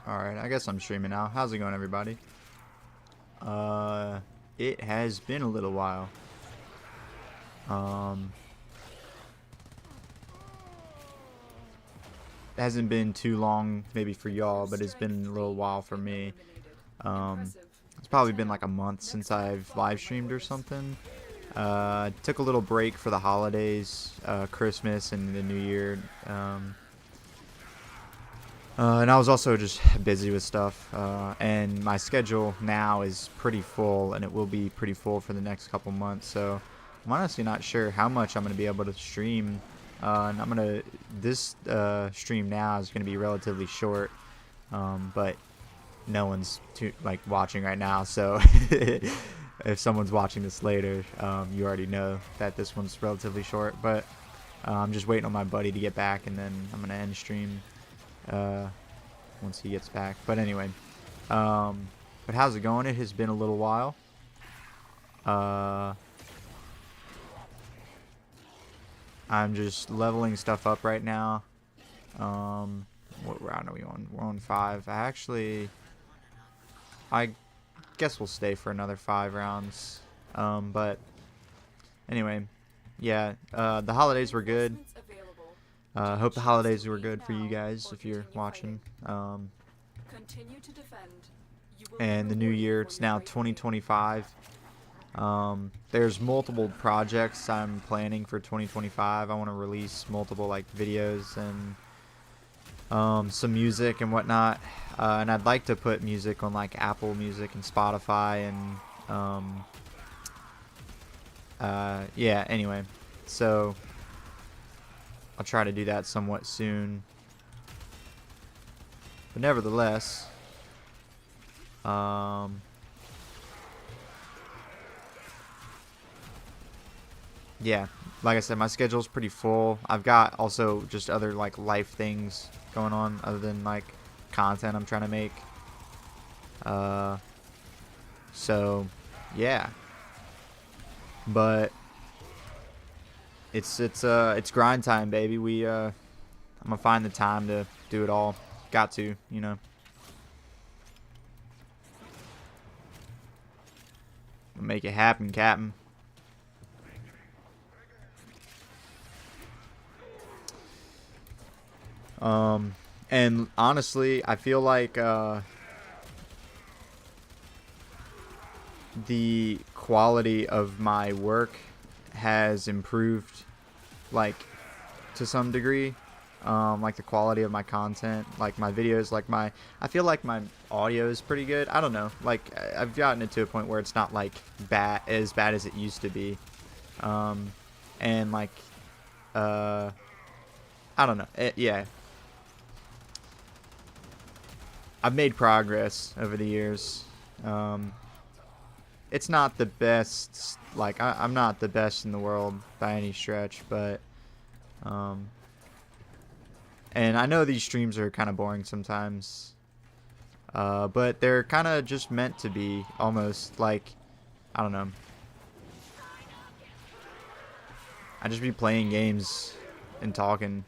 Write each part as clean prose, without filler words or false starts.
Alright, I guess I'm streaming now. How's it going, everybody? It has been a little while. Um, it hasn't been too long, maybe for y'all, but it's been a little while for me. It's probably been like a month since I've live streamed or something. Took a little break for the holidays, Christmas and the New Year. And I was also just busy with stuff, and my schedule now is pretty full, and it will be pretty full for the next couple months, so I'm honestly not sure how much I'm going to be able to stream, and this stream now is going to be relatively short, but no one's watching right now, so if someone's watching this later, you already know that this one's relatively short, but I'm just waiting on my buddy to get back, and then I'm going to end stream once he gets back. But anyway, but how's it going? It has been a little while. I'm just leveling stuff up right now. What round are we on? We're on 5. I guess we'll stay for another 5 rounds. But anyway, yeah, the holidays were good. Hope the holidays were good for you guys if you're watching. And the new year, it's now 2025. There's multiple projects I'm planning for 2025. I want to release multiple videos and some music and whatnot. And I'd like to put music on Apple Music and Spotify and yeah. Anyway, so I'll try to do that somewhat soon. But nevertheless, yeah, like I said, my schedule's pretty full. I've got also just other life things going on other than content I'm trying to make. So yeah. But it's grind time, baby. I'm gonna find the time to do it all. Got to, you know. Make it happen, Captain. And honestly, I feel like the quality of my work has improved to some degree. The quality of my content, my videos, I feel like my audio is pretty good. I don't know, I've gotten it to a point where it's not as bad as it used to be. And I don't know, yeah, I've made progress over the years. It's not the best, I'm not the best in the world by any stretch, but and I know these streams are kind of boring sometimes, but they're kind of just meant to be, almost. I don't know. I just be playing games and talking.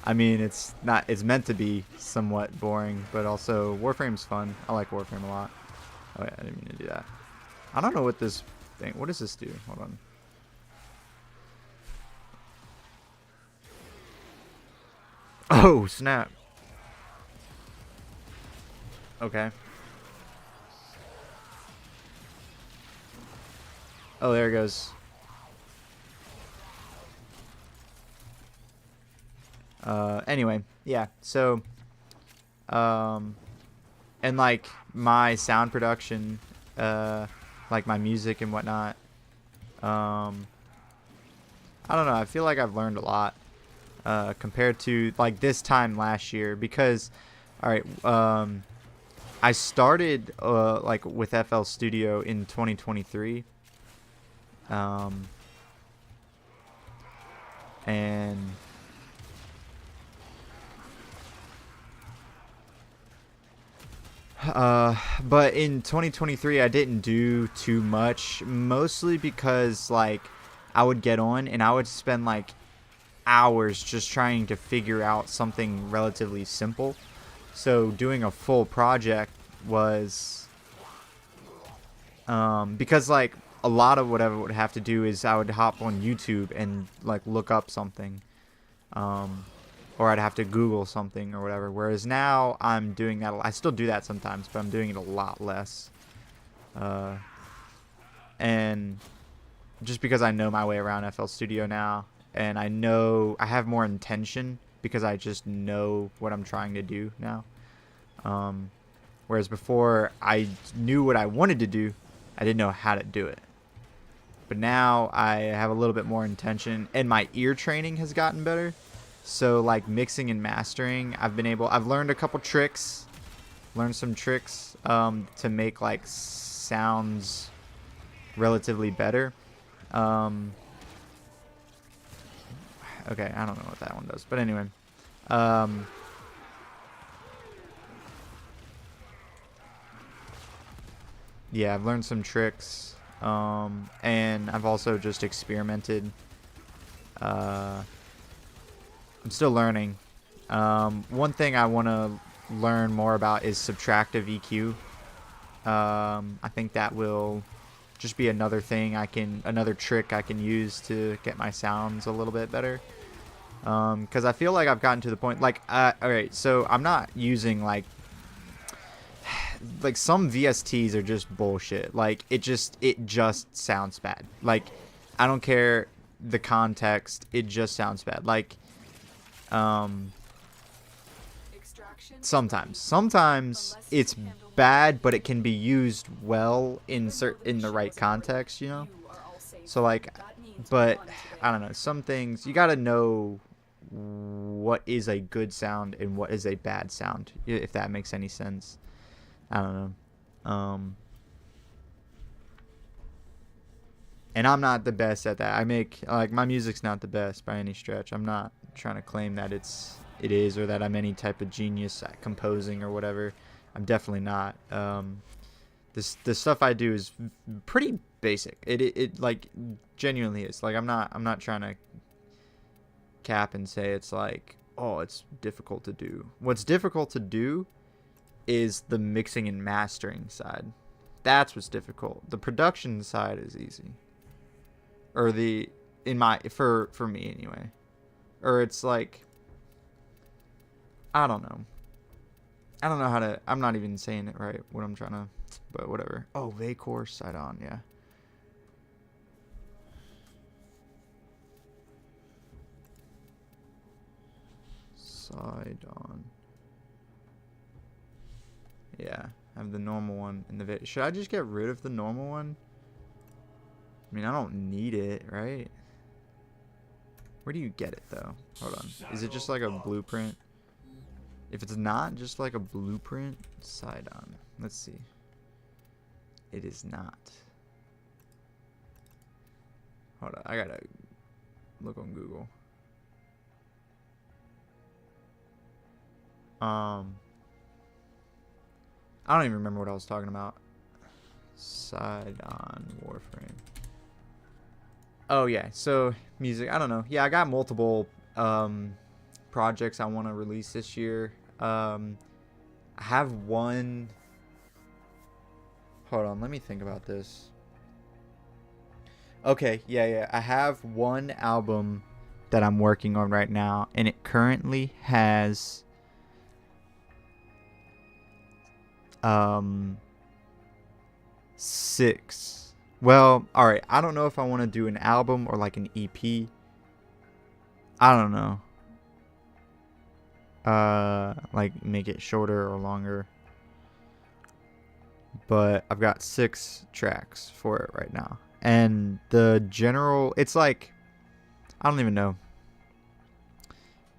I mean, it's meant to be somewhat boring, but also Warframe's fun. I like Warframe a lot. Oh yeah, I didn't mean to do that. I don't know what this thing. What does this do? Hold on. Oh, snap. Okay. Oh, there it goes. Anyway, yeah, so, and my sound production, my music and whatnot, I don't know, I feel like I've learned a lot, compared to, this time last year, because, alright, I started, with FL Studio in 2023, and but in 2023 I didn't do too much, mostly because I would get on and I would spend hours just trying to figure out something relatively simple. So doing a full project was because like a lot of what I would have to do is I would hop on YouTube and like look up something, or I'd have to Google something or whatever. Whereas now I'm doing that. I still do that sometimes, but I'm doing it a lot less. And just because I know my way around FL Studio now, and I know I have more intention because I just know what I'm trying to do now. Whereas before I knew what I wanted to do, I didn't know how to do it. But now I have a little bit more intention, and my ear training has gotten better. So like mixing and mastering, I've learned a couple tricks, to make like sounds relatively better. Okay, I don't know what that one does, but anyway, yeah, I've learned some tricks, and I've also just experimented. I'm still learning. One thing I want to learn more about is subtractive EQ. I think that will just be another trick I can use to get my sounds a little bit better. Because I feel like I've gotten to the point, like, alright, so I'm not using, like some VSTs are just bullshit. Like, it just sounds bad. Like, I don't care the context, it just sounds bad. Like, sometimes it's bad, but it can be used well in the right context, you know? So, like, but I don't know, some things you gotta know what is a good sound and what is a bad sound, if that makes any sense. I don't know. And I'm not the best at that. My music's not the best by any stretch. I'm not trying to claim that it is, or that I'm any type of genius at composing or whatever. I'm definitely not. The stuff I do is pretty basic. It like genuinely is. Like, I'm not trying to cap and say it's like, oh, it's difficult to do. What's difficult to do is the mixing and mastering side. That's what's difficult. The production side is easy. Or for me anyway. Or it's like, I don't know how to, I'm not even saying it right, what I'm trying to, but whatever. Oh, Vacor side on, yeah. Side on. Yeah, I have the normal one in the should I just get rid of the normal one? I mean, I don't need it, right? Where do you get it though? Hold on. Is it just like a blueprint? If it's not just like a blueprint, side on. Let's see. It is not. Hold on, I gotta look on Google. I don't even remember what I was talking about. Side on Warframe. Oh yeah, so music, I don't know. Yeah, I got multiple projects I want to release this year. I have one. Hold on, let me think about this. Okay, yeah. I have one album that I'm working on right now, and it currently has 6. Well, alright, I don't know if I want to do an album or like an EP. I don't know. Like make it shorter or longer. But I've got 6 tracks for it right now. And the general, it's like, I don't even know.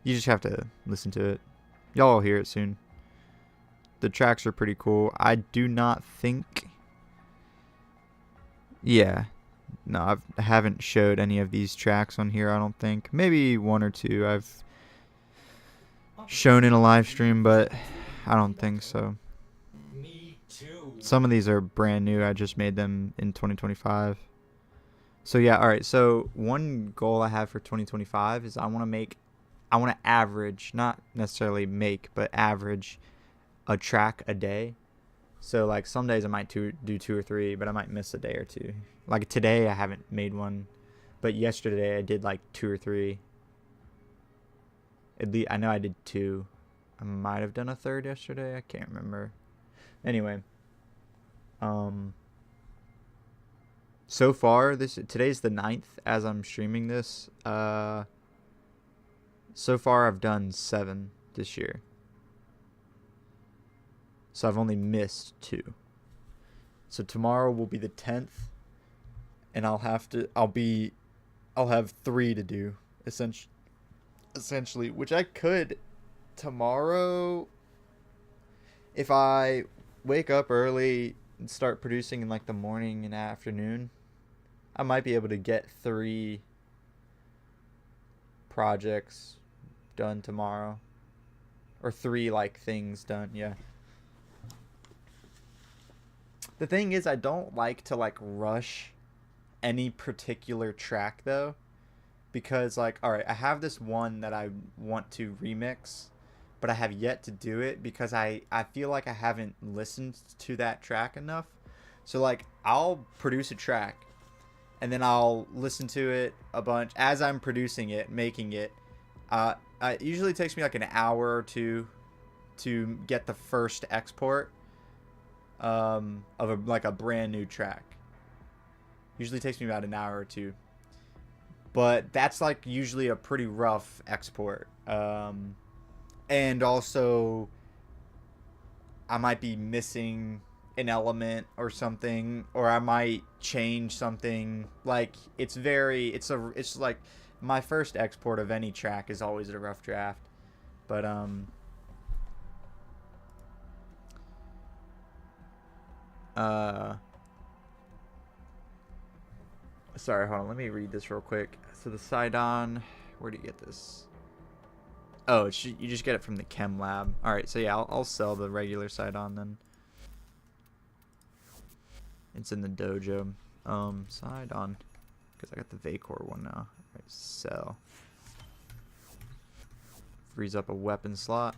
You just have to listen to it. Y'all will hear it soon. The tracks are pretty cool. I do not think... Yeah. No, I haven't showed any of these tracks on here, I don't think. Maybe 1 or 2 I've shown in a live stream, but I don't think so. Some of these are brand new. I just made them in 2025. So yeah, all right. So one goal I have for 2025 is I want to average, not necessarily make, but average a track a day. So like some days I might do two or three, but I might miss a day or two. Like today I haven't made one, but yesterday I did like two or three. At least I know I did two. I might have done a third yesterday. I can't remember. Anyway, um, so far today's the 9th as I'm streaming this. So far I've done 7 this year. So I've only missed 2. So tomorrow will be the 10th, and I'll have 3 to do essentially, which I could tomorrow if I wake up early and start producing in like the morning and afternoon. I might be able to get 3 projects done tomorrow, or 3 like things done. Yeah. The thing is, I don't like to like rush any particular track though, because like, all right, I have this one that I want to remix, but I have yet to do it because I feel like I haven't listened to that track enough. So like, I'll produce a track and then I'll listen to it a bunch as I'm producing it, making it. It usually takes me like an hour or two to get the first export of like a brand new track. Usually takes me about an hour or two, but that's like usually a pretty rough export. And also, I might be missing an element or something, or I might change something. Like it's like my first export of any track is always a rough draft, but sorry, hold on. Let me read this real quick. So the Sidon, where do you get this? Oh, you just get it from the Chem Lab. All right, so yeah, I'll sell the regular Sidon then. It's in the dojo. Sidon, because I got the Vacor one now. All right, sell. Frees up a weapon slot.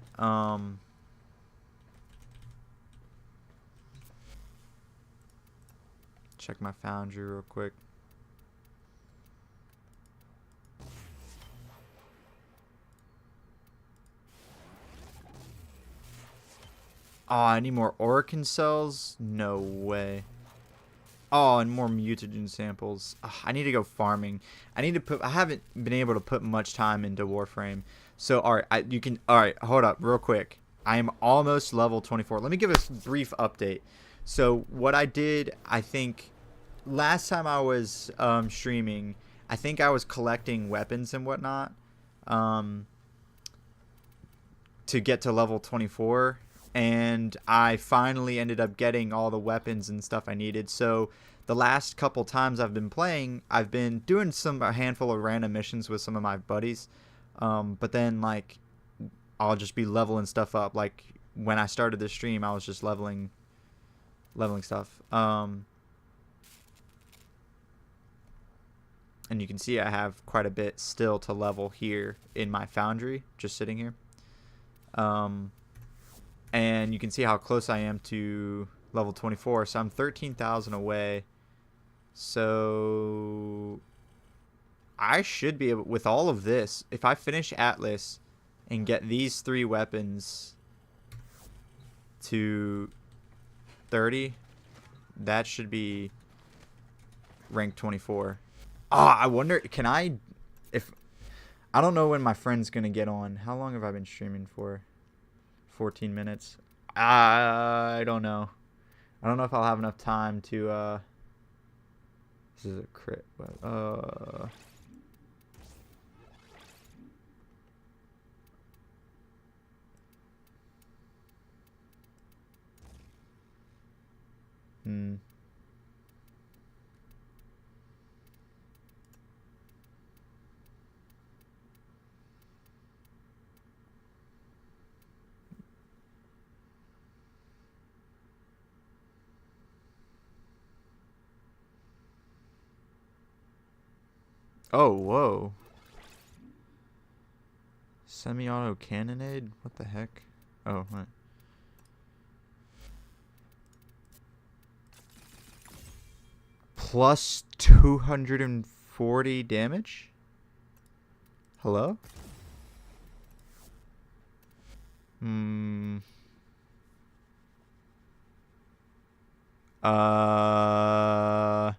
Check my foundry real quick. Oh, I need more Orokin cells? No way. Oh, and more mutagen samples. Ugh, I need to go farming. I haven't been able to put much time into Warframe. So, alright, alright, hold up, real quick. I am almost level 24. Let me give a brief update. So, what I did, I think, last time I was streaming, I think I was collecting weapons and whatnot to get to level 24. And I finally ended up getting all the weapons and stuff I needed. So the last couple times I've been playing, I've been doing a handful of random missions with some of my buddies. But then like I'll just be leveling stuff up. Like when I started this stream, I was just leveling stuff. And you can see I have quite a bit still to level here in my foundry, just sitting here. And you can see how close I am to level 24. So I'm 13,000 away. So I should be able, with all of this, if I finish Atlas and get these 3 weapons to 30, that should be rank 24. I wonder, I don't know when my friend's going to get on. How long have I been streaming for? 14 minutes. I don't know. I don't know if I'll have enough time to this is a crit, but Oh, whoa. Semi-auto cannonade? What the heck? Oh, what? Plus 240 damage? Hello? Hmm. Uh.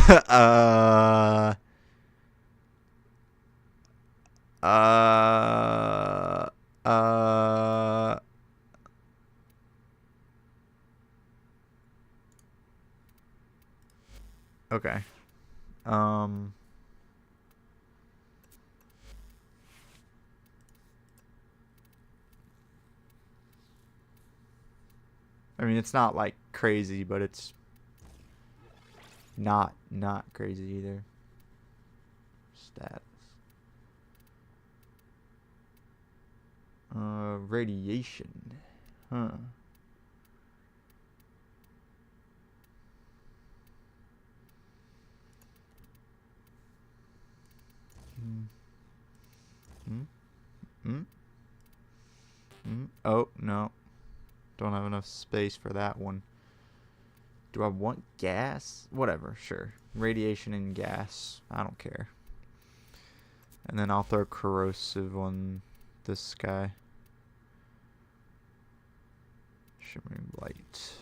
uh. Uh. Uh. Okay. Um. I mean, it's not like crazy, but it's not crazy either. Status. Radiation. Huh. Hmm. Hmm. Hmm. Hmm. Oh, no. Don't have enough space for that one. Do I want gas? Whatever, sure. Radiation and gas. I don't care. And then I'll throw corrosive on this guy. Shimmering light.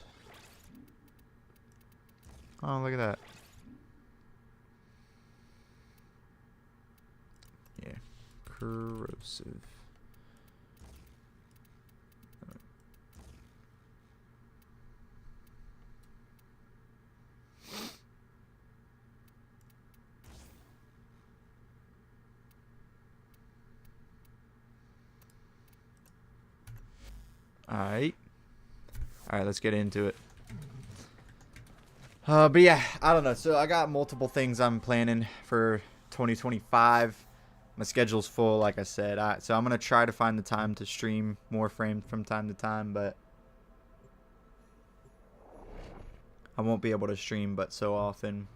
Oh, look at that. Yeah. Corrosive. Alright. Alright, let's get into it. But yeah, I don't know. So I got multiple things I'm planning for 2025. My schedule's full, like I said. So I'm going to try to find the time to stream Warframe from time to time, but I won't be able to stream but so often.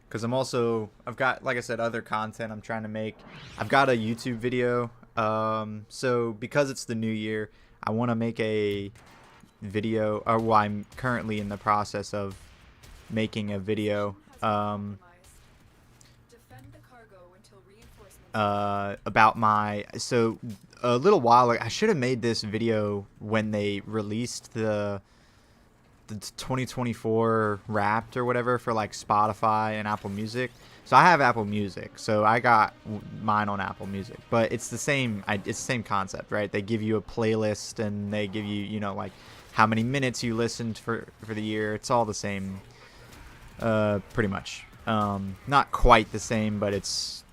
Because I've got, like I said, other content I'm trying to make. I've got a YouTube video. So because it's the new year, I want to make a video, or well, I'm currently in the process of making a video about so a little while ago, I should have made this video when they released the 2024 Wrapped or whatever for like Spotify and Apple Music. So I have Apple Music, so I got mine on Apple Music. But it's the same. It's the same concept, right? They give you a playlist and they give you, like how many minutes you listened for the year. It's all the same, pretty much. Not quite the same, but it's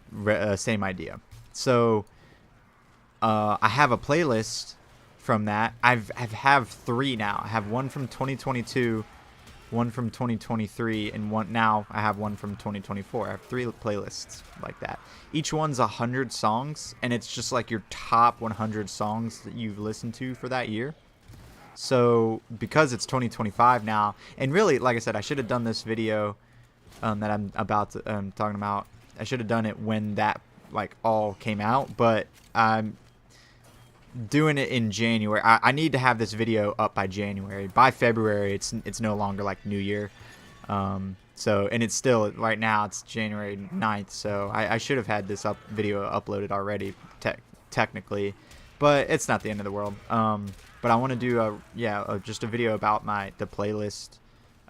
same idea. So I have a playlist from that. I have 3 now. I have one from 2022, one from 2023, and one now I have one from 2024. I have 3 playlists like that. Each one's 100 songs, and it's just like your top 100 songs that you've listened to for that year. So because it's 2025 now, and really, like I said, I should have done this video that I'm talking about. I should have done it when that like all came out, but I'm doing it in January. I need to have this video up by January. By February, it's no longer like New Year. So, and it's still, right now, it's January 9th, so I should have had this video uploaded already, technically, but it's not the end of the world. But I want to do just a video about the playlist,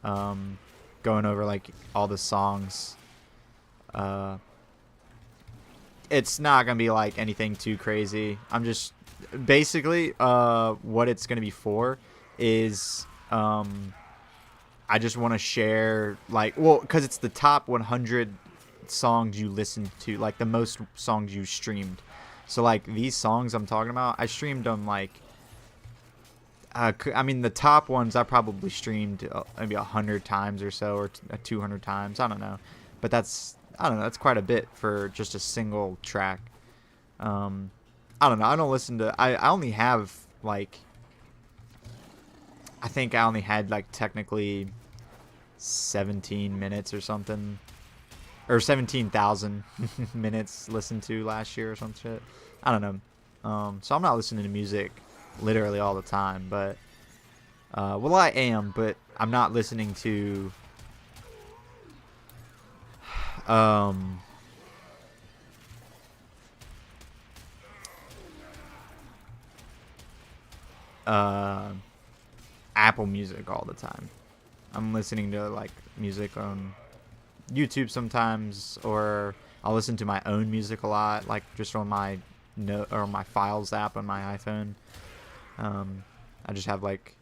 going over like all the songs. It's not gonna be like anything too crazy. I'm just basically what it's gonna be for is I just want to share, like, well, because it's the top 100 songs you listened to, like the most songs you streamed. So like these songs I'm talking about, I streamed them like I mean the top ones I probably streamed maybe 100 times or so, or 200 times, I don't know, but that's quite a bit for just a single track. I don't know, I don't listen to, I only have like, I think I only had like technically 17 minutes or something or 17,000 minutes listened to last year or some shit. I don't know. So I'm not listening to music literally all the time, but well, I am, but I'm not listening to um uh Apple Music all the time. I'm listening to like music on YouTube sometimes, or I'll listen to my own music a lot, like just on my note or my Files app on my iPhone. I just have like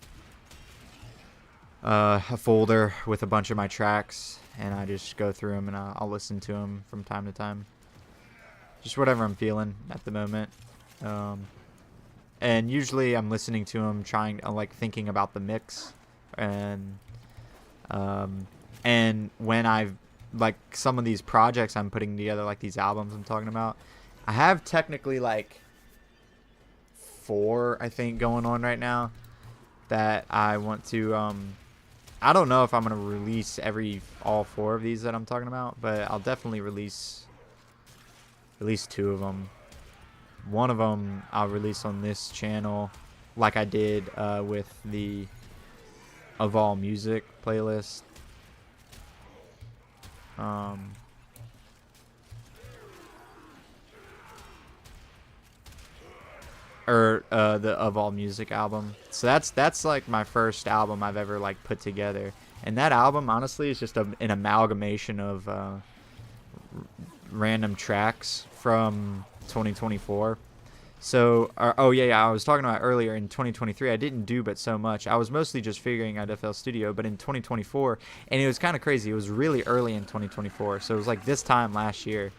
a folder with a bunch of my tracks, and I just go through them and I'll listen to them from time to time. Just whatever I'm feeling at the moment. And usually I'm listening to them, like thinking about the mix, and when I've like some of these projects I'm putting together, like these albums I'm talking about, I have technically like 4, I think, going on right now that I want to. I don't know if I'm gonna release all 4 of these that I'm talking about, but I'll definitely release at least 2 of them. One of them I'll release on this channel, like I did with the Of All Music playlist. Or the Of All Music album. So that's like my first album I've ever like put together, and that album honestly is just an amalgamation of random tracks from 2024. So oh yeah, I was talking about earlier, in 2023 I didn't do but so much. I was mostly just figuring out FL Studio, but in 2024, and it was kind of crazy, it was really early in 2024, so it was like this time last year,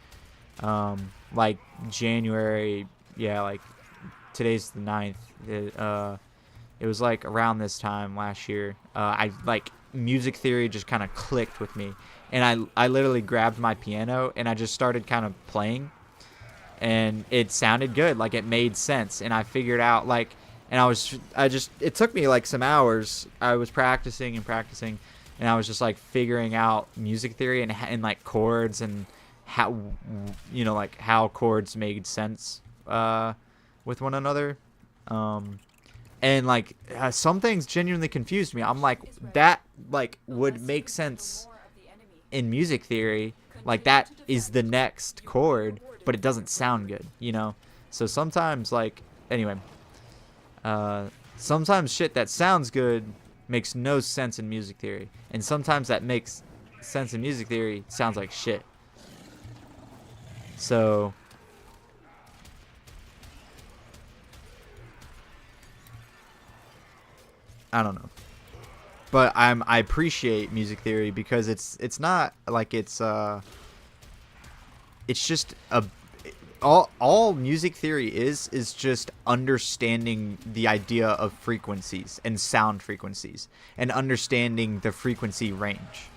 like January, yeah, like today's the 9th. It was like around this time last year. I like music theory just kind of clicked with me, and I literally grabbed my piano and I just started kind of playing, and it sounded good, like it made sense, and I figured out like, and it took me like some hours. I was practicing and practicing, and I was just like figuring out music theory and like chords, and how, you know, like how chords made sense with one another, and like some things genuinely confused me. I'm like, that like would make sense in music theory, like that is the next chord, but it doesn't sound good, you know. So sometimes, like, anyway, sometimes shit that sounds good makes no sense in music theory, and sometimes that makes sense in music theory sounds like shit. So I don't know, but I appreciate music theory because it's not like it's just all music theory is just understanding the idea of frequencies and sound frequencies, and understanding the frequency range.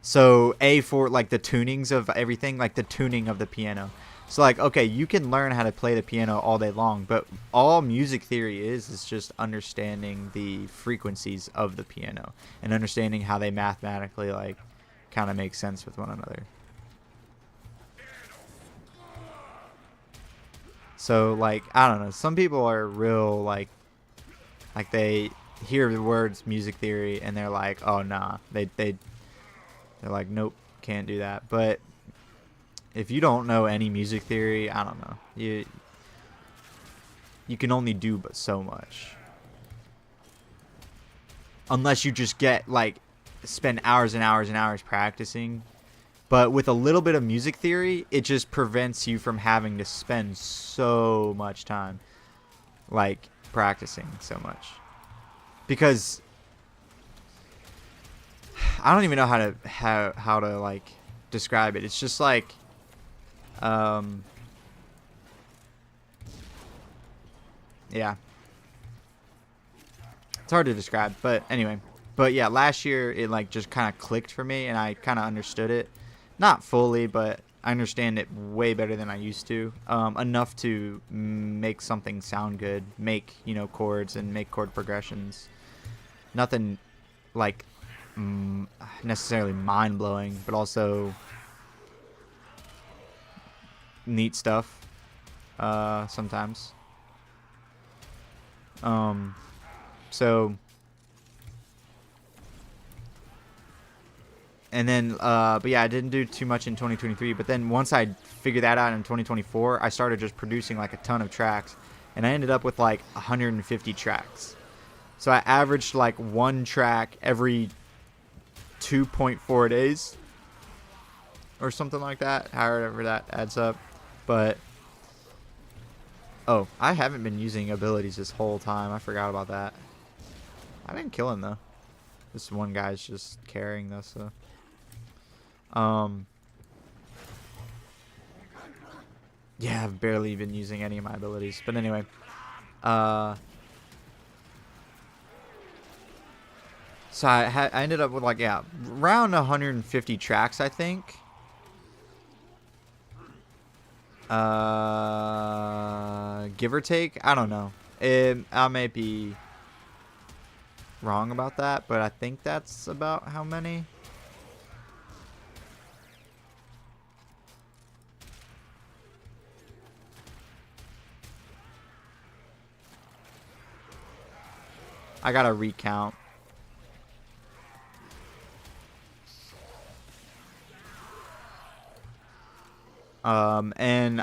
So for like the tunings of everything, like the tuning of the piano. So like, okay, you can learn how to play the piano all day long, but all music theory is just understanding the frequencies of the piano and understanding how they mathematically like kind of make sense with one another. So like, I don't know, some people are real like they hear the words music theory and they're like, oh nah, they're like, nope, can't do that. But if you don't know any music theory, I don't know, you can only do but so much, unless you just get like spend hours and hours and hours practicing. But with a little bit of music theory, it just prevents you from having to spend so much time like practicing so much, because I don't even know how to like describe it. It's just like yeah, it's hard to describe, but anyway. But yeah, last year it like just kind of clicked for me, and I kind of understood it, not fully, but I understand it way better than I used to, enough to make something sound good, make, you know, chords and make chord progressions. Nothing like necessarily mind-blowing, but also neat stuff sometimes. So and then but yeah, I didn't do too much in 2023, but then once I figured that out in 2024, I started just producing like a ton of tracks, and I ended up with like 150 tracks. So I averaged like one track every 2.4 days or something like that, however that adds up. But oh, I haven't been using abilities this whole time. I forgot about that. I didn't kill him though. This one guy's just carrying this. So. Yeah, I've barely been using any of my abilities. But anyway, so I ended up with like, yeah, around 150 tracks, I think. Give or take. I don't know. I may be wrong about that, but I think that's about how many. I gotta recount. And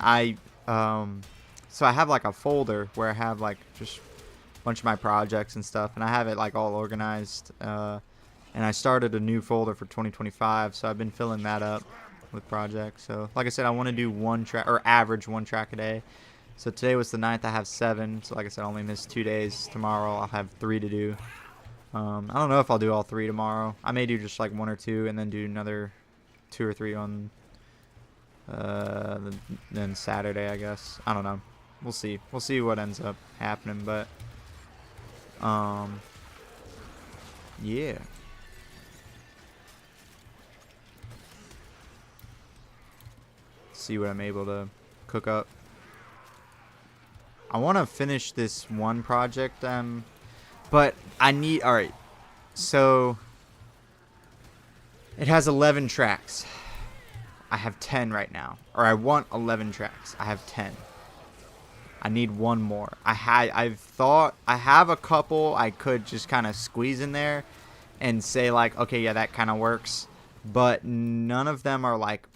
so I have like a folder where I have like just a bunch of my projects and stuff, and I have it like all organized. And I started a new folder for 2025, so I've been filling that up with projects. So like I said, I want to do one track, or average one track a day. So today was the 9th. I have 7. So like I said, I only missed 2 days. Tomorrow I'll have 3 to do. I don't know if I'll do all 3 tomorrow. I may do just like 1 or 2, and then do another 2 or 3 on then Saturday, I guess. I don't know. We'll see. We'll see what ends up happening, but yeah. See what I'm able to cook up. I want to finish this one project, but I need, all right. So it has 11 tracks. I have 10 right now, or I want 11 tracks. I have 10. I need one more. I've thought I have a couple I could just kind of squeeze in there and say like, okay, yeah, that kind of works, but none of them are like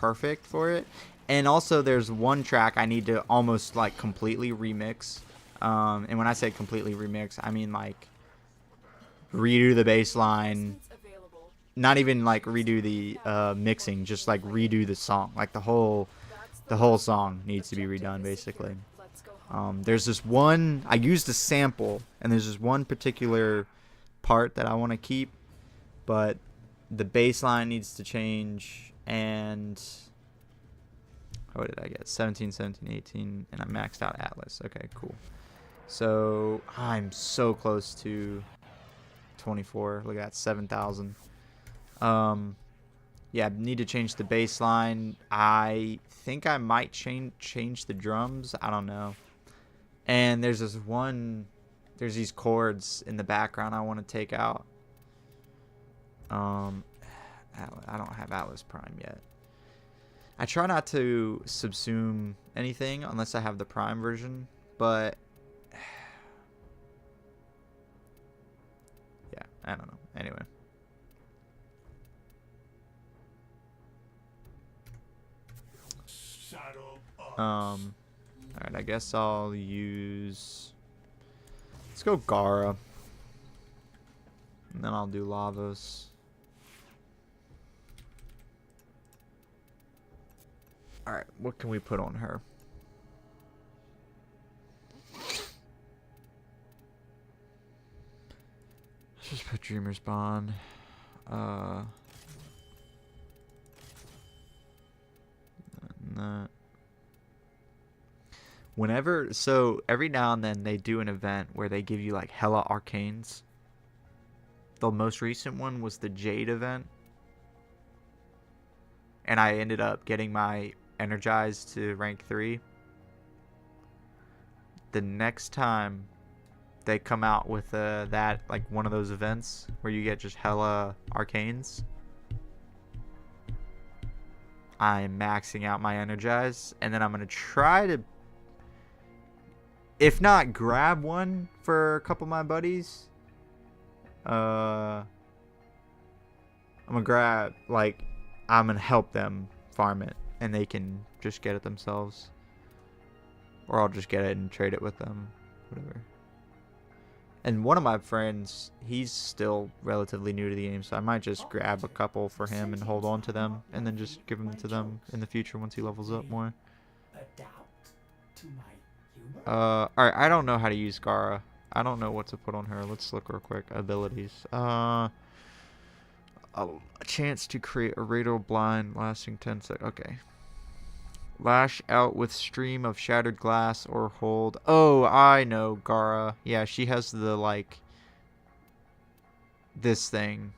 perfect for it. And also there's one track I need to almost like completely remix. And when I say completely remix, I mean like redo the bass line. Not even like redo the mixing, just like redo the song. Like the whole song needs to be redone basically. There's this one, I used a sample, and there's this one particular part that I want to keep, but the bass line needs to change, and what did I get? 17, 17, 18, and I maxed out Atlas. Okay, cool. So I'm so close to 24. Look at that, 7,000. Yeah, need to change the bass line. I think I might change the drums. I don't know. And there's these chords in the background I want to take out. I don't have Atlas Prime yet. I try not to subsume anything unless I have the Prime version, but yeah, I don't know. Anyway. Alright, I guess I'll use, let's go Gara, and then I'll do Lavos. Alright, what can we put on her? Let's just put Dreamer's Bond. That. Whenever, so every now and then they do an event where they give you like hella arcanes. The most recent one was the Jade event, and I ended up getting my energized to rank 3. The next time they come out with that, like one of those events where you get just hella arcanes, I'm maxing out my energize, and then I'm gonna try to, if not grab one for a couple of my buddies, I'm gonna grab, like, I'm gonna help them farm it, and they can just get it themselves, or I'll just get it and trade it with them, whatever. And one of my friends, he's still relatively new to the game, so I might just grab a couple for him and hold on to them, and then just give them to them in the future once he levels up more. Alright, I don't know how to use Gara. I don't know what to put on her. Let's look real quick. Abilities. A chance to create a radial blind lasting 10 seconds. Okay. Lash out with stream of shattered glass or hold. Oh, I know Gara. Yeah, she has the, like, this thing.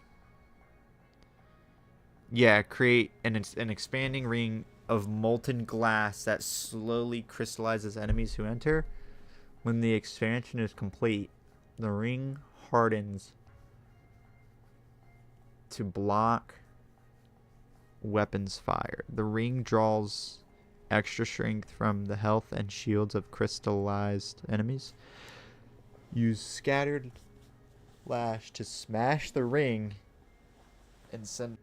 Yeah, create an expanding ring of molten glass that slowly crystallizes enemies who enter. When the expansion is complete, the ring hardens to block weapons fire. The ring draws extra strength from the health and shields of crystallized enemies. Use scattered lash to smash the ring and send.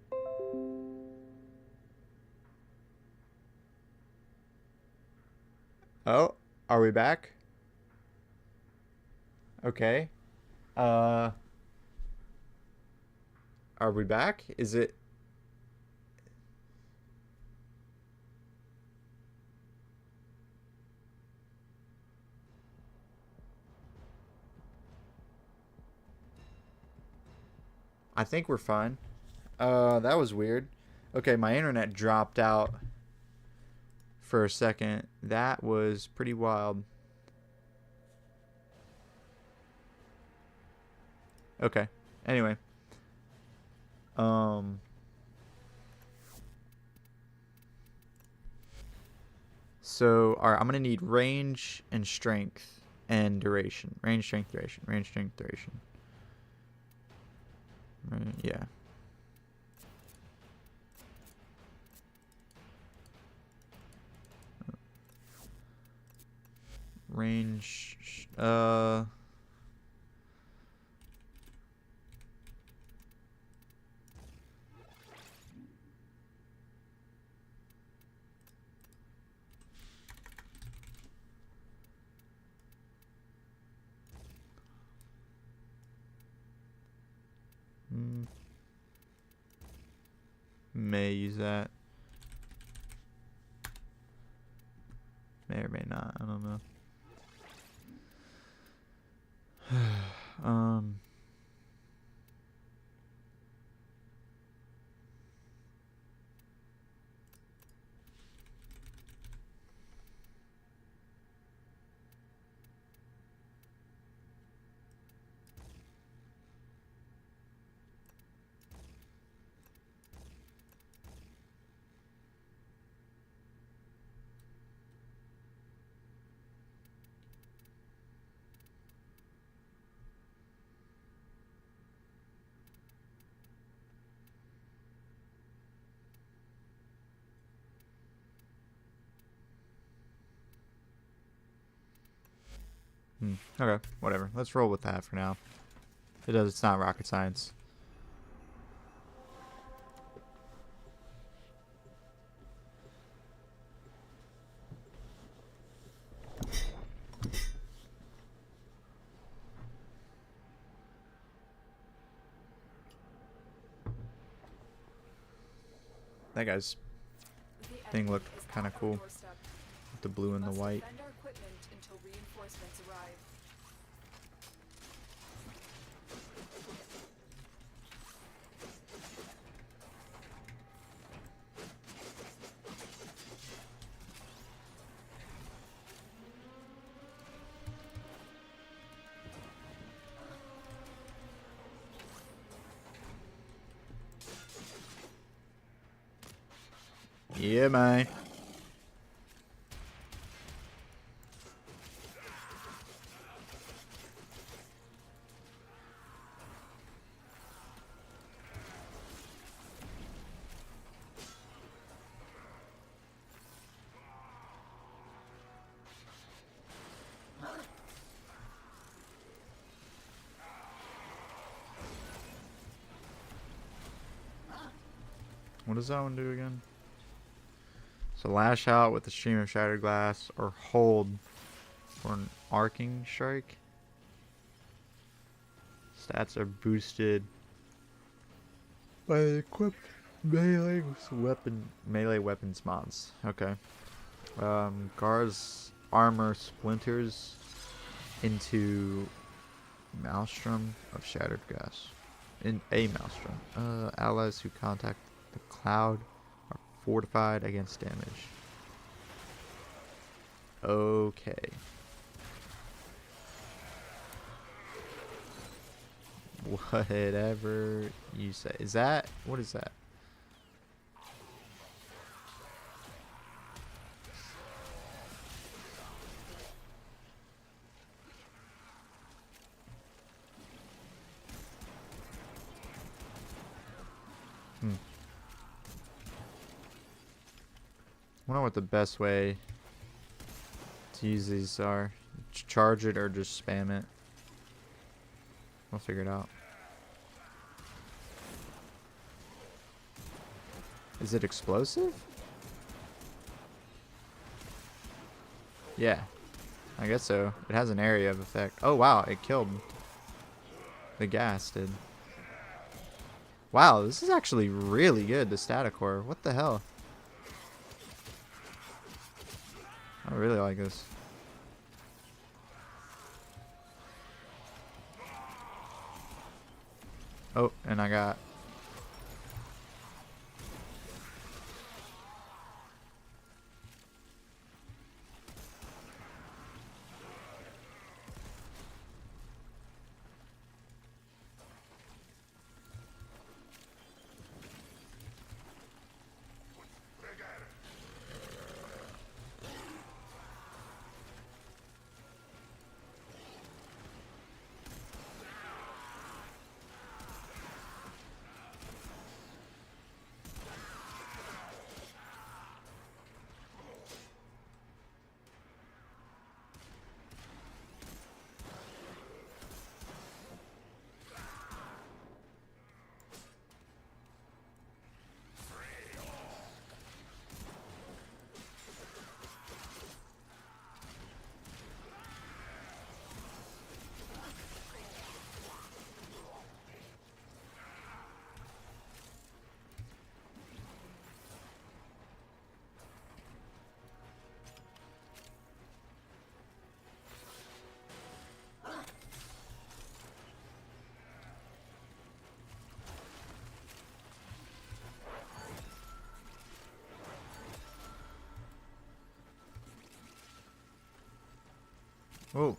Oh, are we back? Okay. Are we back? Is it? I think we're fine. That was weird. Okay, my internet dropped out for a second. That was pretty wild. Okay. Anyway. So, alright, I'm gonna need range and strength and duration. Range, strength, duration. Range, strength, duration. Yeah. Range, may use that. May or may not. I don't know. Okay, whatever. Let's roll with that for now. It's not rocket science. That guy's thing looked kind of cool. With the blue and the white. Yeah, man. What does that one do again? So lash out with the stream of shattered glass, or hold for an arcing strike. Stats are boosted by the equipped melee weapons mods. Okay. Gar's armor splinters into Maelstrom of shattered glass. In a Maelstrom. Allies who contact the cloud are fortified against damage. Okay. Whatever you say. Is that? What is that? I wonder what the best way to use these are. Charge it or just spam it. We'll figure it out. Is it explosive? Yeah, I guess so. It has an area of effect. Oh wow, it killed the gas, did. Wow, this is actually really good, the static core. What the hell? I really like this. Oh, and I got... Oh.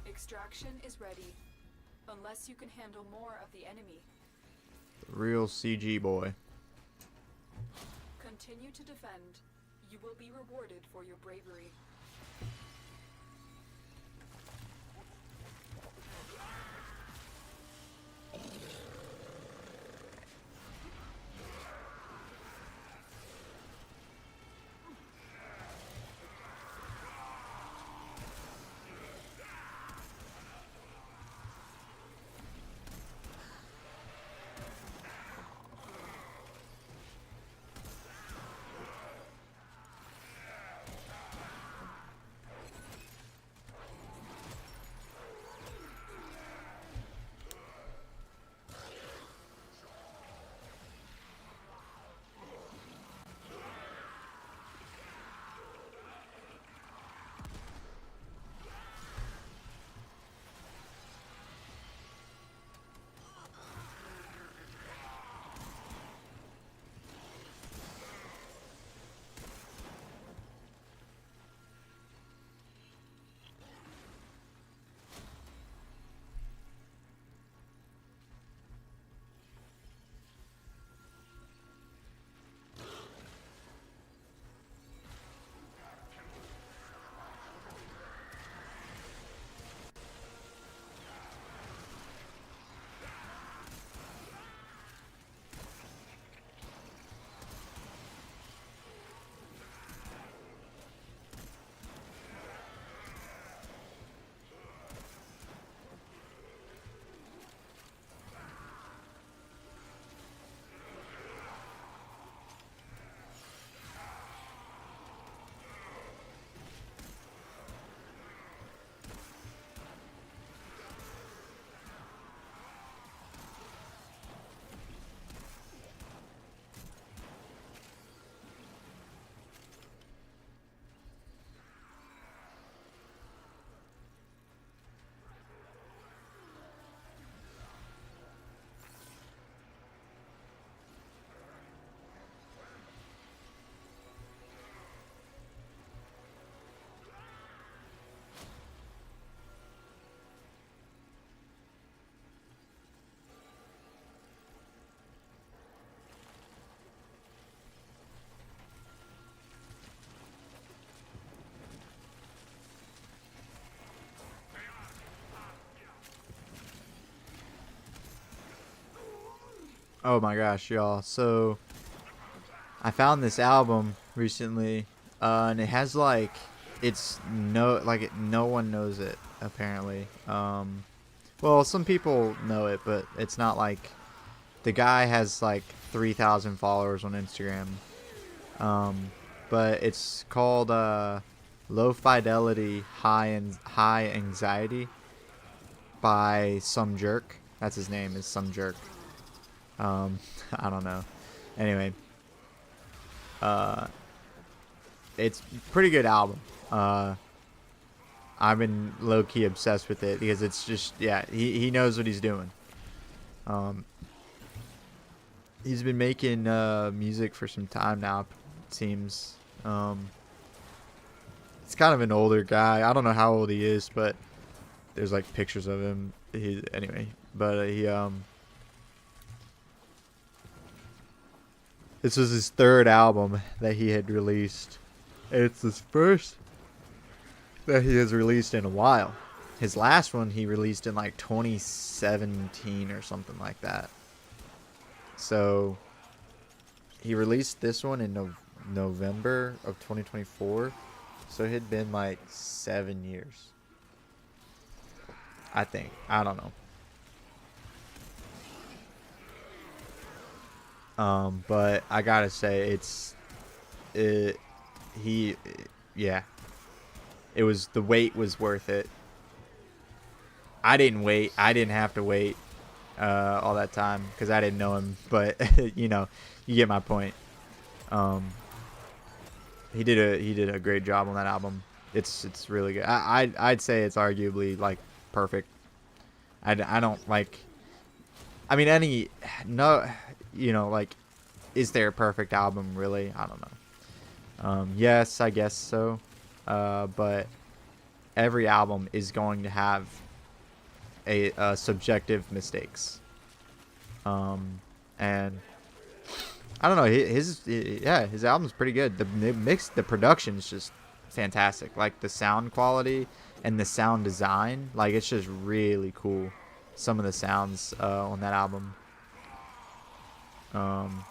Extraction is ready, unless you can handle more of the enemy. The real CG boy. Continue to defend. You will be rewarded for your bravery. Oh my gosh, y'all. So I found this album recently, and it has like no one knows it apparently. Well, some people know it, but it's not like the guy has like 3,000 followers on Instagram. Um, but it's called Low Fidelity High Anxiety by Some Jerk. That's his name, is Some Jerk. I don't know. Anyway, uh, it's a pretty good album. Uh, I've been low key obsessed with it because it's just, yeah, he knows what he's doing. Um, he's been making music for some time now. It seems. It's kind of an older guy. I don't know how old he is, but there's like pictures of him. Anyway, but this was his third album that he had released. It's his first that he has released in a while. His last one he released in like 2017 or something like that. So he released this one in November of 2024. So it had been like 7 years. I think. I don't know. But I gotta say, it, he, yeah, the wait was worth it. I didn't wait. I didn't have to wait, all that time because I didn't know him. But you know, you get my point. Um, he did a great job on that album. It's really good. I'd say it's arguably like perfect. I don't like. I mean, no, you know, like, is there a perfect album really? I don't know. Yes, I guess so. But every album is going to have a subjective mistakes. And I don't know. His album's pretty good. The production is just fantastic. Like the sound quality and the sound design, like it's just really cool. Some of the sounds on that album. Um,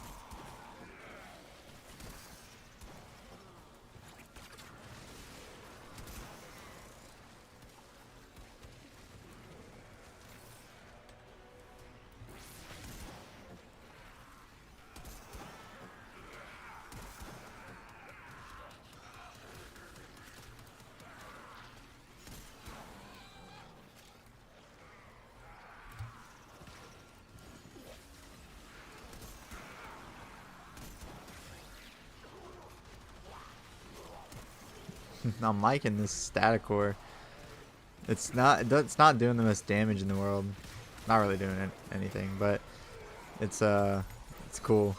I'm liking this static core. It's not doing the most damage in the world. Not really doing anything, but it's cool.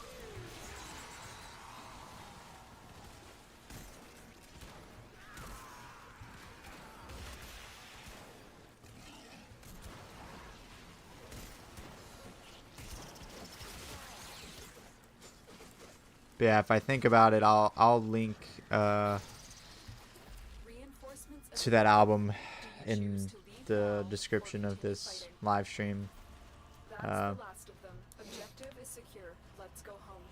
But yeah, if I think about it, I'll link Reinforcements to that album Do you choose in to leave the now or description of continue this fighting? live stream. That's Uh, the last of them. Objective is secure. Let's go home.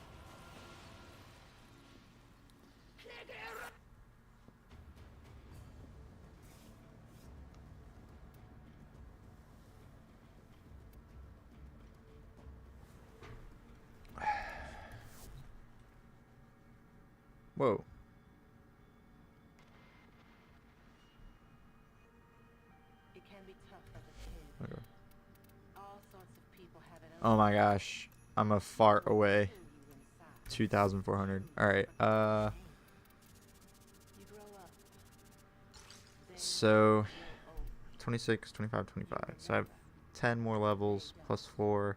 Whoa. It can be tough as a kid. Okay. All sorts of people have it. Oh my gosh, I'm a fart away. Kill you inside. 2,400. All right. You grow up. Then So you grow old. 26, 25, 25. So I have 10 more levels plus 4,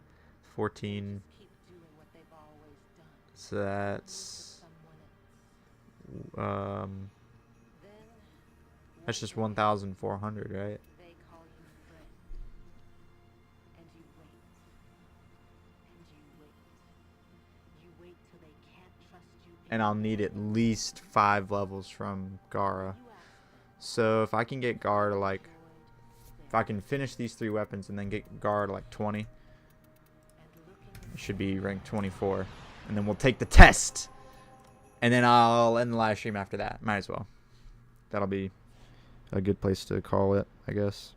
14. Keep doing what they've always done. So that's Someone else. Then that's just one day, 1,400, right? they call you friend. And you wait. And you wait. You wait till they can't trust you And I'll need at least 5 levels from Gara. You ask them, So if I can get Gara to like, avoid if I can finish these 3 weapons and then get Gara to like 20, and looking It should be rank 24. And then we'll take the test. And then I'll end the live stream after that. Might as well. That'll be a good place to call it, I guess.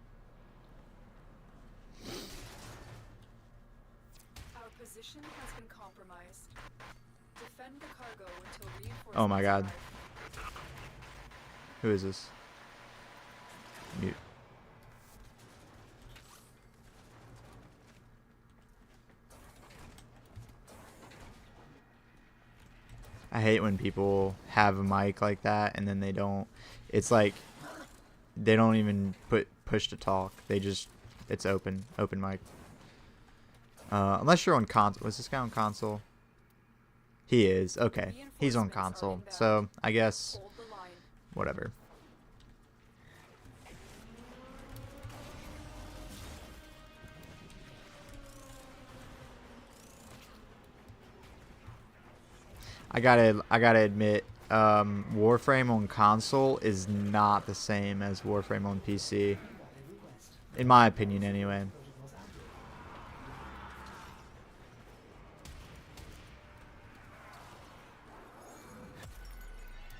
Our position has been compromised. Defend the cargo until reinforcements Oh my god. arrive. Who is this? Mute. I hate when people have a mic like that and then they don't. It's like they don't even push to talk. They just, it's open mic. Unless you're on console. Was this guy on console? He is. Okay, he's on console. So I guess Hold the line. whatever. I gotta admit, Warframe on console is not the same as Warframe on PC, in my opinion, anyway.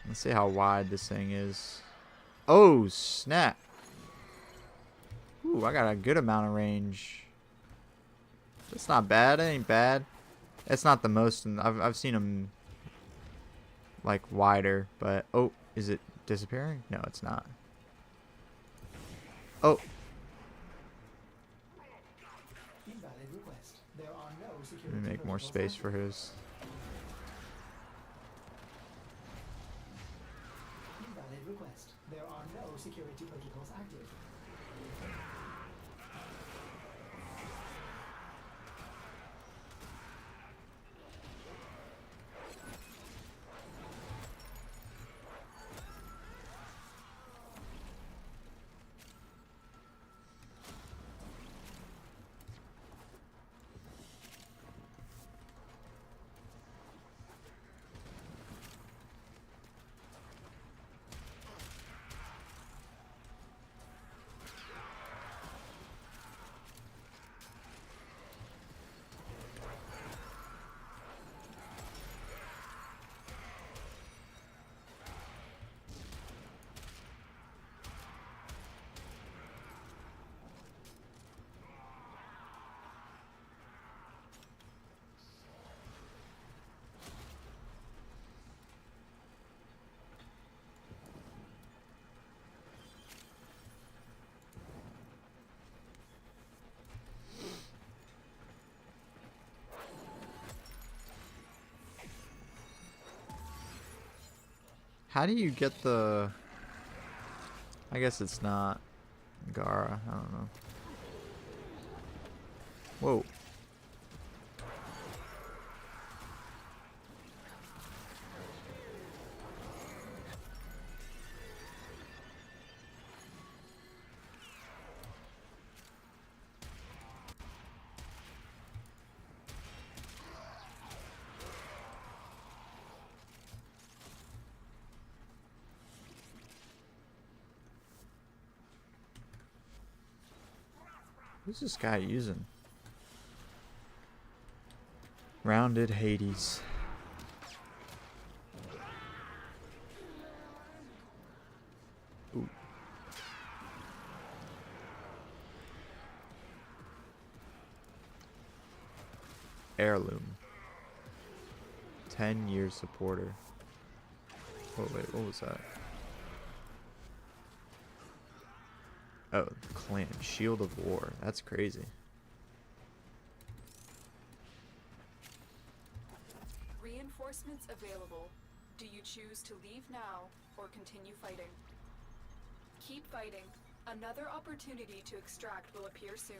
Let's see how wide this thing is. Oh snap! Ooh, I got a good amount of range. That's not bad. It ain't bad. It's not the most. I've seen them like wider, but oh, is it disappearing? No, it's not. Oh, let me make more space for his. Invalid request. There are no security protocols active. How do you get the? I guess it's not Gara. I don't know. Whoa. Who's this guy using? Rounded Hades. Ooh. Heirloom. 10-year supporter. Oh wait, what was that? Oh, clan Shield of War. That's crazy. Reinforcements available. Do you choose to leave now or continue fighting? Keep fighting. Another opportunity to extract will appear soon.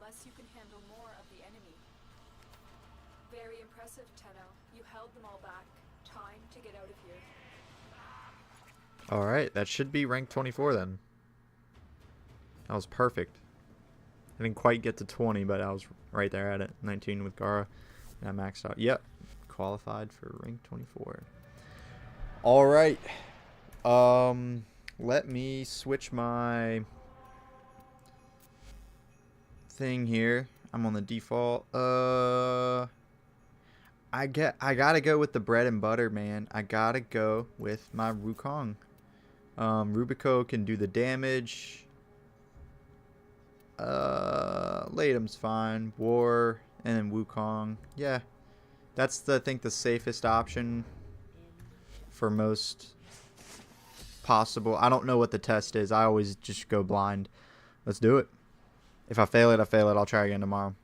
unless you can handle more of the enemy. Very impressive, Tenno. You held them all back. Time to get out of here. Alright, that should be rank 24 then. That was perfect. I didn't quite get to 20, but I was right there at it. 19 with Gara. And I maxed out. Yep. Qualified for rank 24. Alright. Let me switch my thing here. I'm on the default. I gotta go with the bread and butter, man. I gotta go with my Wukong. Rubico can do the damage. Latum's fine. War and then Wukong. Yeah. That's I think the safest option for most possible. I don't know what the test is. I always just go blind. Let's do it. If I fail it, I fail it. I'll try again tomorrow.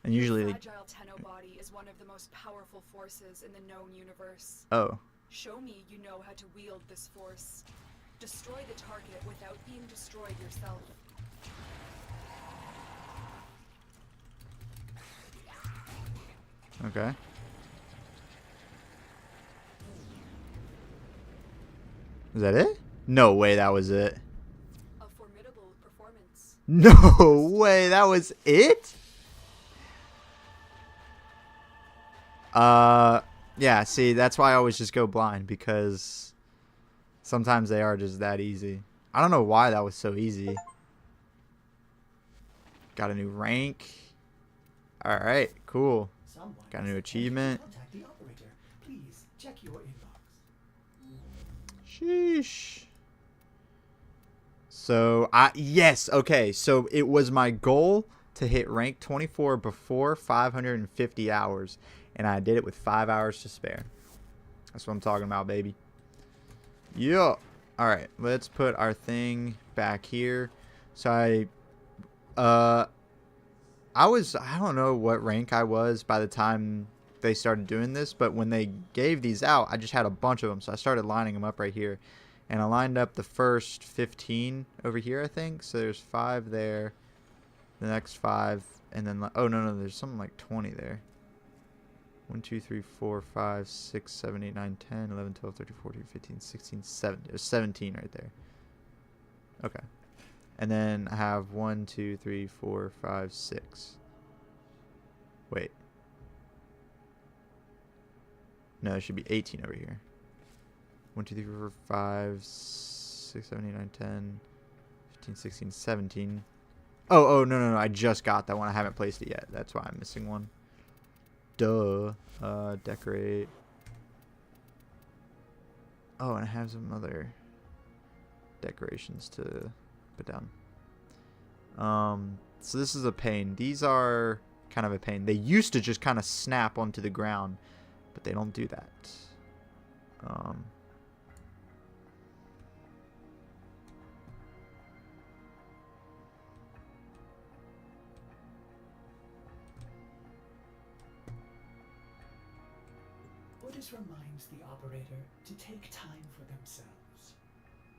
And usually the fragile Tenno body is one of the most powerful forces in the known universe. Oh. Show me you know how to wield this force. Destroy the target without being destroyed yourself. Okay. Is that it? No way that was it. A formidable performance. No way that was it? Yeah, see, that's why I always just go blind, because sometimes they are just that easy. I don't know why that was so easy. Got a new rank. Alright, cool. Someone Got a new has achievement. attempted to contact the operator. Please check your inbox. Sheesh. So, yes, okay. So, it was my goal to hit rank 24 before 550 hours. And I did it with 5 hours to spare. That's what I'm talking about, baby. Yeah. Alright, let's put our thing back here. So, I don't know what rank I was by the time they started doing this, but when they gave these out, I just had a bunch of them, so I started lining them up right here, and I lined up the first 15 over here, I think. So there's 5 there, the next 5, and then oh no, there's something like 20 there. 1 2 3 4 5 6 7 8 9 10 11 12 13 14 15 16 17. There's 17 right there. Okay. And then I have 1 2 3 4 5 6. Wait. No, it should be 18 over here. 1 2 3 4 5 6 7 8 9 10 15 16 17. Oh, no. I just got that one. I haven't placed it yet. That's why I'm missing one. Duh. Decorate. Oh, and I have some other decorations to put down. So this is a pain. These are kind of a pain. They used to just kind of snap onto the ground, but they don't do that. This reminds the operator to take time for themselves.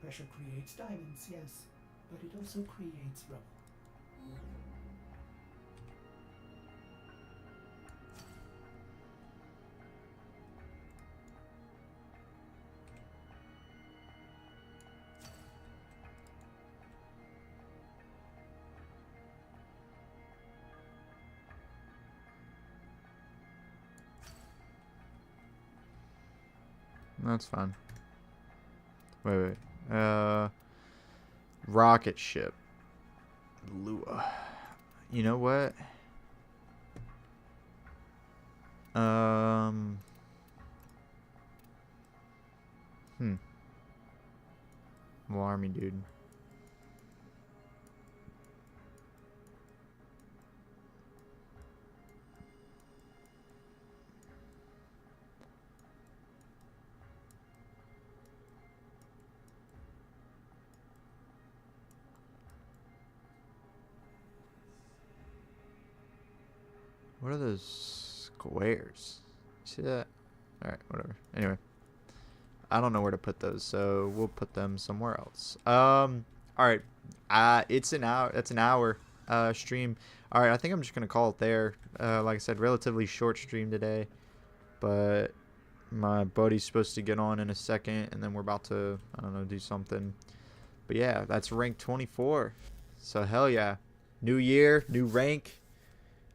Pressure creates diamonds, yes, but it also creates rubble. That's fine. Wait. Rocket ship. Lua. You know what? Well, army dude. What are those squares? See that? Alright, whatever. Anyway. I don't know where to put those, so we'll put them somewhere else. All right. It's an hour. That's an hour stream. All right. I think I'm just gonna call it there. Like I said, relatively short stream today, but my buddy's supposed to get on in a second, and then we're about to, I don't know, do something. But yeah, that's rank 24. So hell yeah, new year, new rank,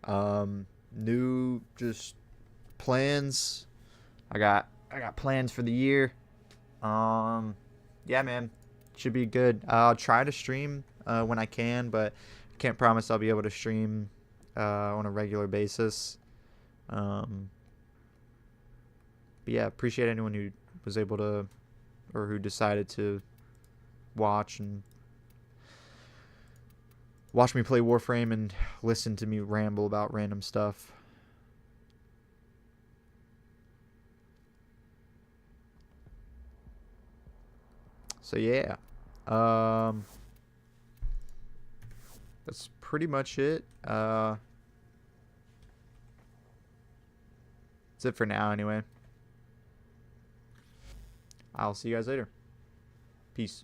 new just plans. I got plans for the year. Yeah, man, should be good. I'll try to stream when I can, but can't promise I'll be able to stream on a regular basis. But yeah, appreciate anyone who was able to, or who decided to watch me play Warframe and listen to me ramble about random stuff. So yeah, that's pretty much it. That's it for now anyway. I'll see you guys later. Peace.